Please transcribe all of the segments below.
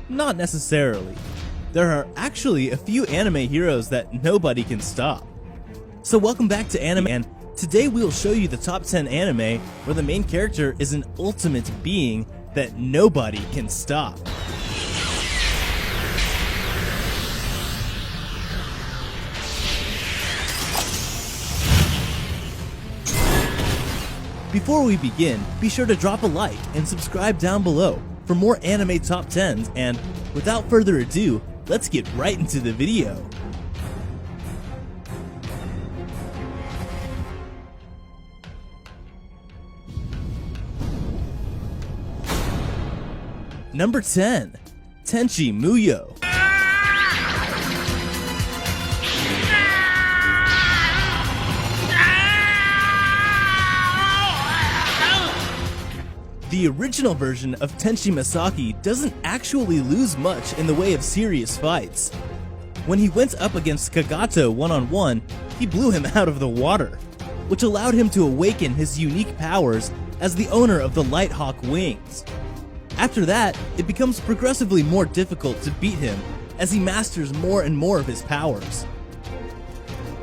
Not necessarily. There are actually a few anime heroes that nobody can stop. So welcome back to Anime, and today we will show you the top 10 anime where the main character is an ultimate being that nobody can stop. Before we begin, be sure to drop a like and subscribe down below for more anime top 10s, and without further ado, let's get right into the video. Number 10. Tenshi Muyo. The original version of Tenshi Masaki doesn't actually lose much in the way of serious fights. When he went up against Kagato one-on-one, he blew him out of the water, which allowed him to awaken his unique powers as the owner of the Lighthawk wings. After that, it becomes progressively more difficult to beat him as he masters more and more of his powers.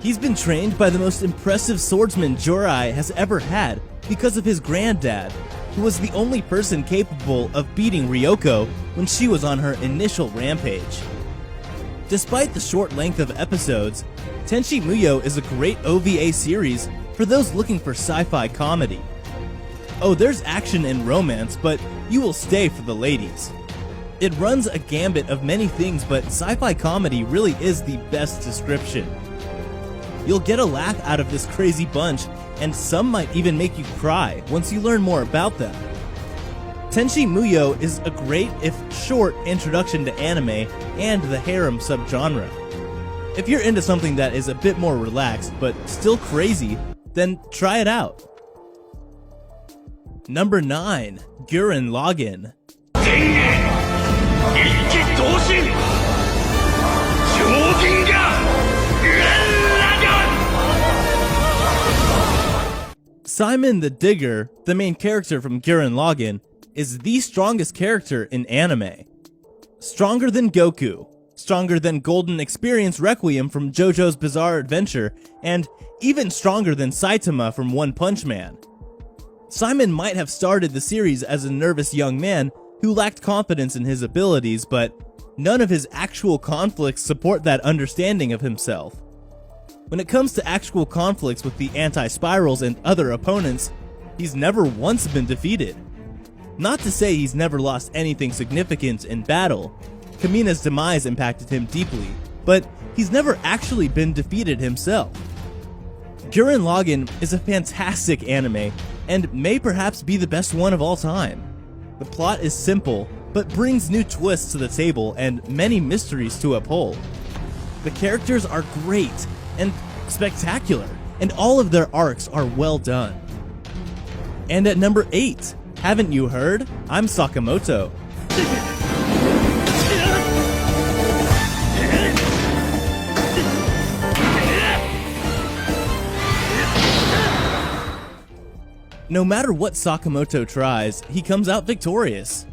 He's been trained by the most impressive swordsman Jorai has ever had because of his granddad, who was the only person capable of beating Ryoko when she was on her initial rampage. Despite the short length of episodes, Tenshi Muyo is a great OVA series for those looking for sci-fi comedy. Oh, there's action and romance, but you will stay for the ladies. It runs a gambit of many things, but sci-fi comedy really is the best description. You'll get a laugh out of this crazy bunch, and some might even make you cry once you learn more about them. Tenshi Muyo is a great, if short, introduction to anime and the harem subgenre. If you're into something that is a bit more relaxed but still crazy, then try it out. Number 9. Jiren Logan. Simon the Digger, the main character from Jiren Logan, is the strongest character in anime. Stronger than Goku, stronger than Golden Experience Requiem from JoJo's Bizarre Adventure, and even stronger than Saitama from One Punch Man. Simon might have started the series as a nervous young man who lacked confidence in his abilities, but none of his actual conflicts support that understanding of himself. When it comes to actual conflicts with the anti-spirals and other opponents, he's never once been defeated. Not to say he's never lost anything significant in battle. Kamina's demise impacted him deeply, but he's never actually been defeated himself. Jiren Logan is a fantastic anime, and may perhaps be the best one of all time. The plot is simple, but brings new twists to the table and many mysteries to uphold. The characters are great and spectacular, and all of their arcs are well done. And at number 8, haven't you heard? I'm Sakamoto. No matter what Sakamoto tries, he comes out victorious.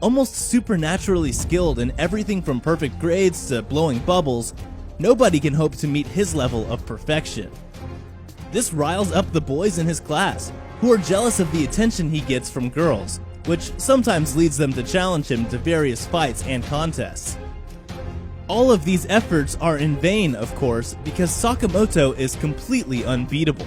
Almost supernaturally skilled in everything from perfect grades to blowing bubbles, nobody can hope to meet his level of perfection. This riles up the boys in his class, who are jealous of the attention he gets from girls, which sometimes leads them to challenge him to various fights and contests. All of these efforts are in vain, of course, because Sakamoto is completely unbeatable.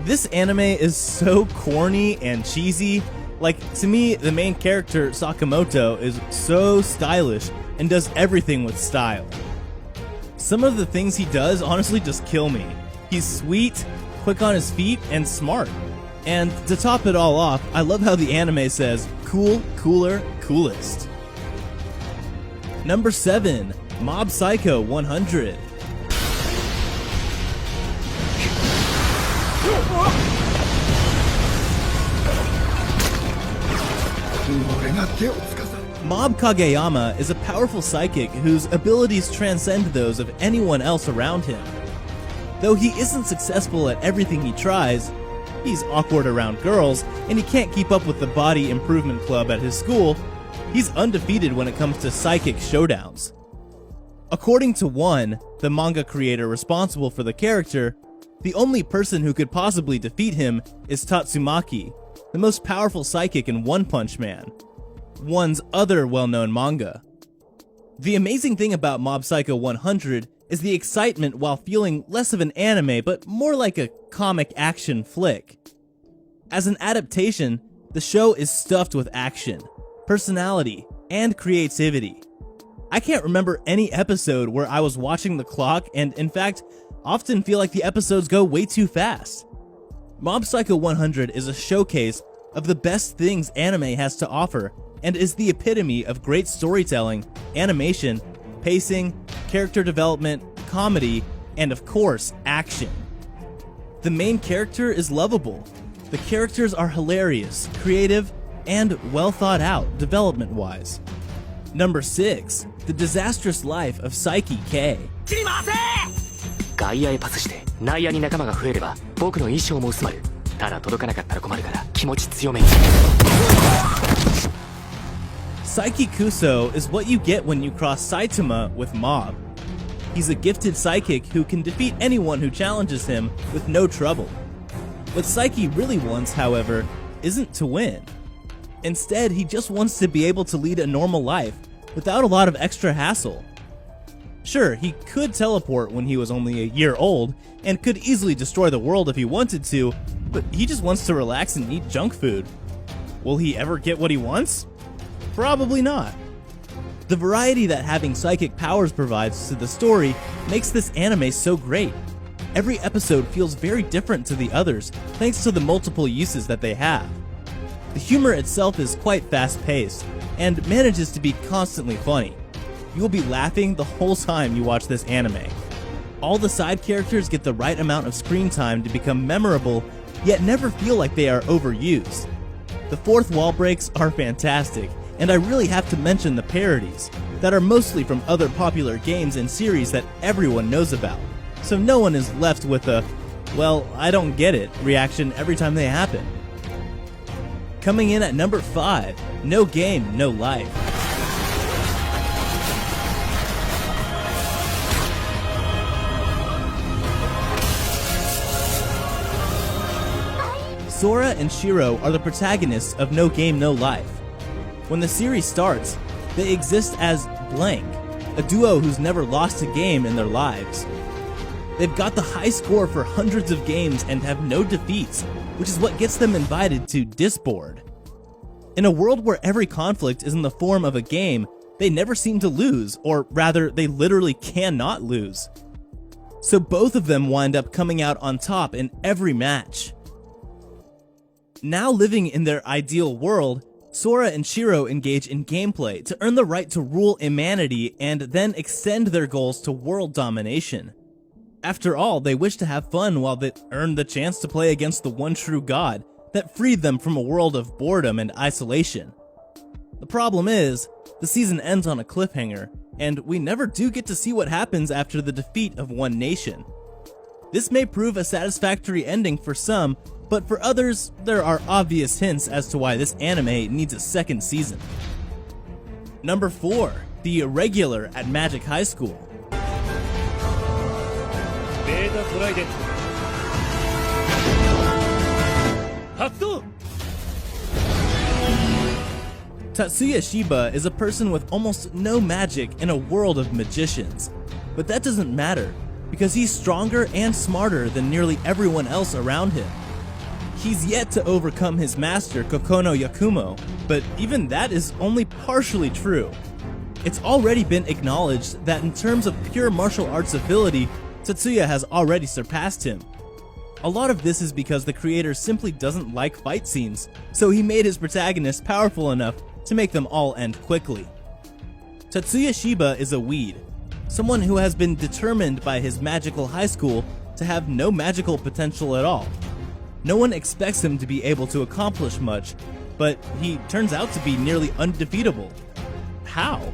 This anime is so corny and cheesy. Like, to me, the main character, Sakamoto, is so stylish and does everything with style. Some of the things he does honestly just kill me. He's sweet, quick on his feet, and smart. And to top it all off, I love how the anime says, cool, cooler, coolest. Number 7. Mob Psycho 100. Mob Kageyama is a powerful psychic whose abilities transcend those of anyone else around him. Though he isn't successful at everything he tries, he's awkward around girls, and he can't keep up with the body improvement club at his school, He's undefeated when it comes to psychic showdowns. According to One, the manga creator responsible for the character, the only person who could possibly defeat him is Tatsumaki, the most powerful psychic in One Punch Man, One's other well-known manga. The amazing thing about Mob Psycho 100 is the excitement while feeling less of an anime but more like a comic action flick. As an adaptation, the show is stuffed with action, personality, and creativity. I can't remember any episode where I was watching the clock and, in fact, often feel like the episodes go way too fast. Mob Psycho 100 is a showcase of the best things anime has to offer and is the epitome of great storytelling, animation, pacing, character development, comedy, and of course, action. The main character is lovable. The characters are hilarious, creative, and well thought out development-wise. Number 6, The Disastrous Life of Psyche K. 外野へパスして内野に仲間が増えれば僕の衣装も薄まる。ただ届かなかったら困るから気持ち強めに。Psyche Kuso is what you get when you cross Saitama with Mob. He's a gifted psychic who can defeat anyone who challenges him with no trouble. What Psyche really wants, however, isn't to win. Instead, he just wants to be able to lead a normal life without a lot of extra hassle. Sure, he could teleport when he was only a year old and could easily destroy the world if he wanted to, but he just wants to relax and eat junk food. Will he ever get what he wants? Probably not. The variety that having psychic powers provides to the story makes this anime so great. Every episode feels very different to the others thanks to the multiple uses that they have. The humor itself is quite fast-paced and manages to be constantly funny. You will be laughing the whole time you watch this anime. All the side characters get the right amount of screen time to become memorable, yet never feel like they are overused. The fourth wall breaks are fantastic, and I really have to mention the parodies, that are mostly from other popular games and series that everyone knows about, so no one is left with a, well, I don't get it reaction every time they happen. Coming in at number 5, No Game, No Life. Sora and Shiro are the protagonists of No Game, No Life. When the series starts, they exist as Blank, a duo who's never lost a game in their lives. They've got the high score for hundreds of games and have no defeats, which is what gets them invited to Disboard. In a world where every conflict is in the form of a game, they never seem to lose, or rather, they literally cannot lose. So both of them wind up coming out on top in every match. Now living in their ideal world, Sora and Shiro engage in gameplay to earn the right to rule humanity and then extend their goals to world domination. After all, they wish to have fun while they earn the chance to play against the one true god that freed them from a world of boredom and isolation. The problem is, the season ends on a cliffhanger, and we never do get to see what happens after the defeat of one nation. This may prove a satisfactory ending for some, but for others, there are obvious hints as to why this anime needs a second season. Number 4, The Irregular at Magic High School. Tatsuya Shiba is a person with almost no magic in a world of magicians, but that doesn't matter, because he's stronger and smarter than nearly everyone else around him. He's yet to overcome his master, Kokono Yakumo, but even that is only partially true. It's already been acknowledged that in terms of pure martial arts ability, Tatsuya has already surpassed him. A lot of this is because the creator simply doesn't like fight scenes, so he made his protagonists powerful enough to make them all end quickly. Tatsuya Shiba is a weed, someone who has been determined by his magical high school to have no magical potential at all. No one expects him to be able to accomplish much, but he turns out to be nearly undefeatable. How?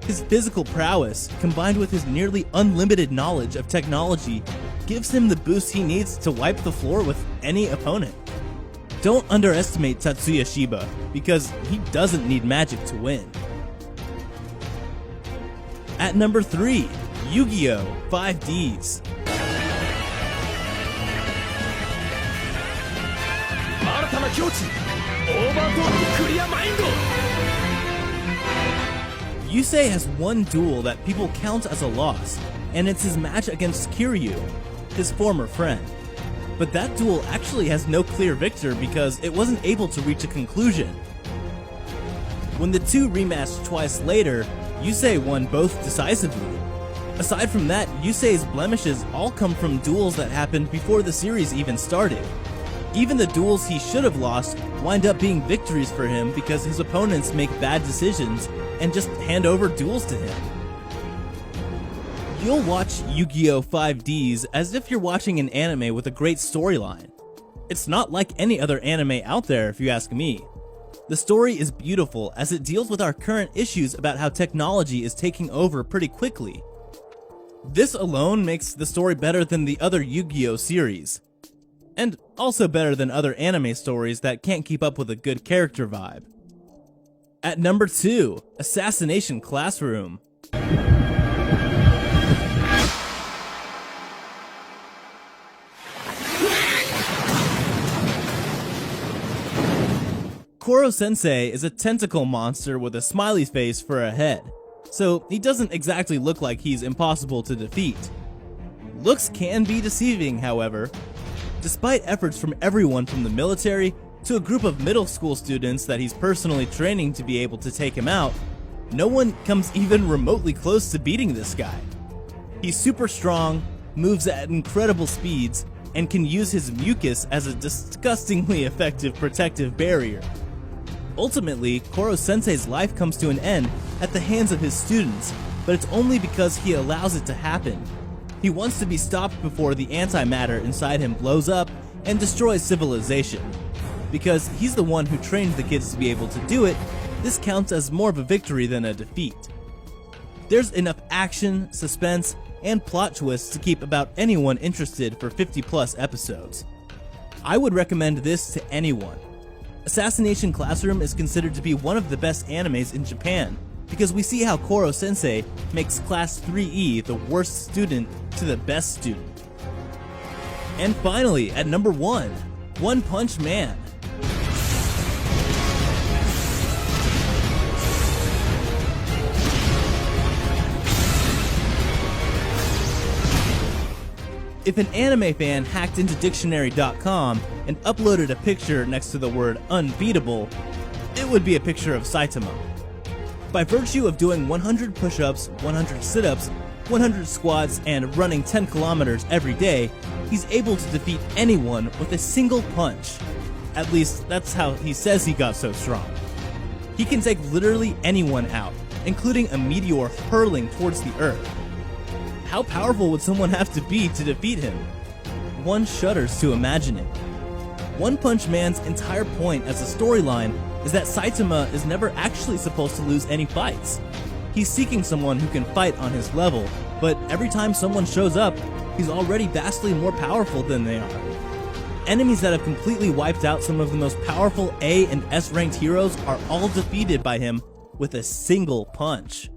His physical prowess, combined with his nearly unlimited knowledge of technology, gives him the boost he needs to wipe the floor with any opponent. Don't underestimate Tatsuya Shiba, because he doesn't need magic to win. At number 3, Yugioh 5Ds. Yusei has one duel that people count as a loss, and it's his match against Kiryu, his former friend. But that duel actually has no clear victor because it wasn't able to reach a conclusion. When the two rematched twice later, Yusei won both decisively. Aside from that, Yusei's blemishes all come from duels that happened before the series even started. Even the duels he should have lost wind up being victories for him because his opponents make bad decisions and just hand over duels to him. You'll watch Yu-Gi-Oh! 5Ds as if you're watching an anime with a great storyline. It's not like any other anime out there if you ask me. The story is beautiful as it deals with our current issues about how technology is taking over pretty quickly. This alone makes the story better than the other Yu-Gi-Oh! Series. And also better than other anime stories that can't keep up with a good character vibe. At number 2, Assassination Classroom. Koro-sensei is a tentacle monster with a smiley face for a head, so he doesn't exactly look like he's impossible to defeat. Looks can be deceiving, however. Despite efforts from everyone from the military to a group of middle school students that he's personally training to be able to take him out, no one comes even remotely close to beating this guy. He's super strong, moves at incredible speeds, and can use his mucus as a disgustingly effective protective barrier. Ultimately, Koro-sensei's life comes to an end at the hands of his students, but it's only because he allows it to happen. He wants to be stopped before the antimatter inside him blows up and destroys civilization. Because he's the one who trained the kids to be able to do it, this counts as more of a victory than a defeat. There's enough action, suspense, and plot twists to keep about anyone interested for 50+ episodes. I would recommend this to anyone. Assassination Classroom is considered to be one of the best animes in Japan, because we see how Koro-sensei makes Class 3E the worst student to the best student. And finally, at number 1, One Punch Man. If an anime fan hacked into dictionary.com and uploaded a picture next to the word unbeatable, it would be a picture of Saitama. By virtue of doing 100 push-ups, 100 sit-ups, 100 squats, and running 10 kilometers every day, he's able to defeat anyone with a single punch. At least, that's how he says he got so strong. He can take literally anyone out, including a meteor hurling towards the earth. How powerful would someone have to be to defeat him? One shudders to imagine it. One Punch Man's entire point as a storyline is that Saitama is never actually supposed to lose any fights. He's seeking someone who can fight on his level, but every time someone shows up, he's already vastly more powerful than they are. Enemies that have completely wiped out some of the most powerful A and S ranked heroes are all defeated by him with a single punch.